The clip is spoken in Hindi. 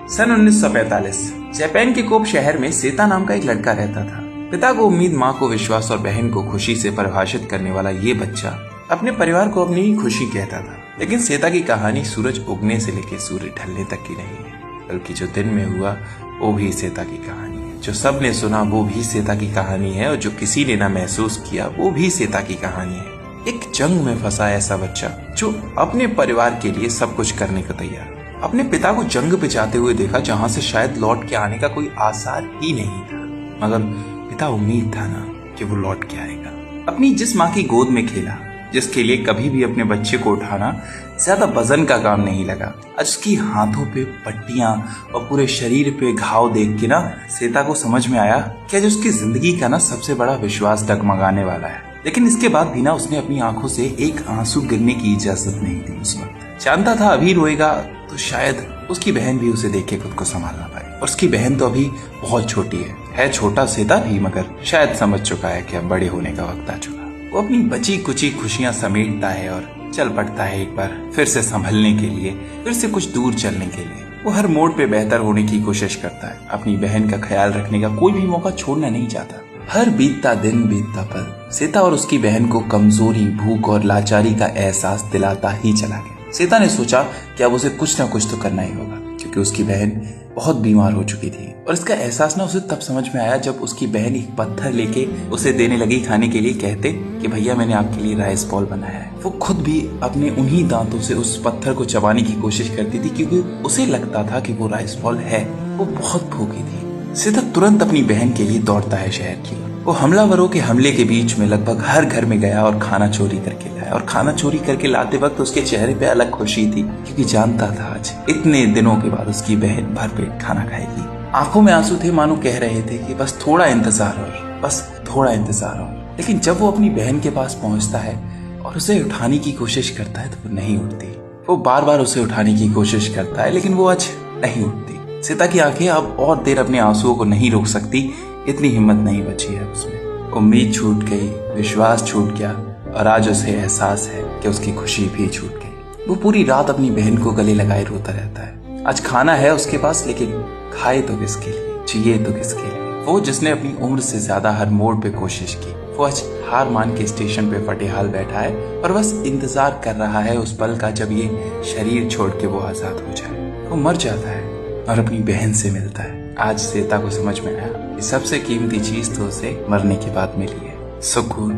सन 1945 जापान के कोब शहर में सेता नाम का एक लड़का रहता था। पिता को उम्मीद, माँ को विश्वास और बहन को खुशी से परिभाषित करने वाला ये बच्चा अपने परिवार को अपनी खुशी कहता था। लेकिन सेता की कहानी सूरज उगने से लेकर सूर्य ढलने तक की नहीं है, बल्कि जो दिन में हुआ वो भी सेता की कहानी है। जो सबने सुना वो भी सेता की कहानी है, और जो किसी ने ना महसूस किया वो भी सेता की कहानी है। एक जंग में फंसा ऐसा बच्चा जो अपने परिवार के लिए सब कुछ करने को तैयार। अपने पिता को जंग पे जाते हुए देखा, जहां से शायद लौट के आने का कोई आसार ही नहीं था, मगर पिता उम्मीद था ना कि वो लौट के आएगा। अपनी जिस माँ की गोद में खेला, जिसके लिए कभी भी अपने बच्चे को उठाना ज्यादा वजन का काम नहीं लगा, आज उसकी हाथों पे पट्टियां और पूरे शरीर पे घाव देख के ना सेता को समझ में आया कि आज उसकी जिंदगी का ना सबसे बड़ा विश्वास डगमगाने वाला है। लेकिन इसके बाद भी ना उसने अपनी आंखों से एक आंसू गिरने की इजाजत नहीं दी। उस वक्त जानता था अभी रोएगा तो शायद उसकी बहन भी उसे देख के खुद को संभाल ना पाए, और उसकी बहन तो अभी बहुत छोटी है छोटा सेता भी, मगर शायद समझ चुका है कि अब बड़े होने का वक्त आ चुका। वो अपनी बची कुची खुशियां समेटता है और चल पड़ता है एक बार फिर से संभलने के लिए, फिर से कुछ दूर चलने के लिए। वो हर मोड़ पे बेहतर होने की कोशिश करता है, अपनी बहन का ख्याल रखने का कोई भी मौका छोड़ना नहीं चाहता। हर बीतता दिन, बीतता पल सेता और उसकी बहन को कमजोरी, भूख और लाचारी का एहसास दिलाता ही चला गया। सेता ने सोचा कि अब उसे कुछ ना कुछ तो करना ही होगा, क्योंकि उसकी बहन बहुत बीमार हो चुकी थी। और इसका एहसास ना उसे तब समझ में आया जब उसकी बहन एक पत्थर लेके उसे देने लगी खाने के लिए, कहते कि भैया मैंने आपके लिए राइस बॉल बनाया है। वो खुद भी अपने उन्हीं दांतों से उस पत्थर को चबाने की कोशिश करती थी, क्योंकि उसे लगता था कि वो राइस बॉल है। वो बहुत भूखी थी। सेता तुरंत अपनी बहन के लिए दौड़ता है शहर की ओर। वो हमलावरों के हमले के बीच में लगभग हर घर में गया और खाना चोरी करके लाया, और खाना चोरी करके लाते वक्त उसके चेहरे पे अलग खुशी थी, क्योंकि जानता था आज इतने दिनों के बाद उसकी बहन भरपेट खाना खाएगी। आंखों में आंसू थे, मानो कह रहे थे कि बस थोड़ा इंतजार और, बस थोड़ा इंतजार और। लेकिन जब वो अपनी बहन के पास पहुंचता है और उसे उठाने की कोशिश करता है तो वो नहीं उठती। वो बार बार उसे उठाने की कोशिश करता है, लेकिन वो आज नहीं उठती। सेता की आंखें अब और देर अपने आंसुओं को नहीं रोक सकती, इतनी हिम्मत नहीं बची है उसमें। उम्मीद छूट गई, विश्वास छूट गया, और आज उसे एहसास है कि उसकी खुशी भी छूट गई। वो पूरी रात अपनी बहन को गले लगाए रोता रहता है। आज खाना है उसके पास, लेकिन खाए तो किसके लिए, जिए तो किसके लिए। वो जिसने अपनी उम्र से ज्यादा हर मोड़ पे कोशिश की, वो आज हार मान के स्टेशन पे फटेहाल बैठा है और बस इंतजार कर रहा है उस पल का जब ये शरीर छोड़ के वो आजाद हो जाए। वो मर जाता है और अपनी बहन से मिलता है। आज सेता को समझ में आया कि सबसे कीमती चीज तो उसे मरने के बाद मिली है, सुकून।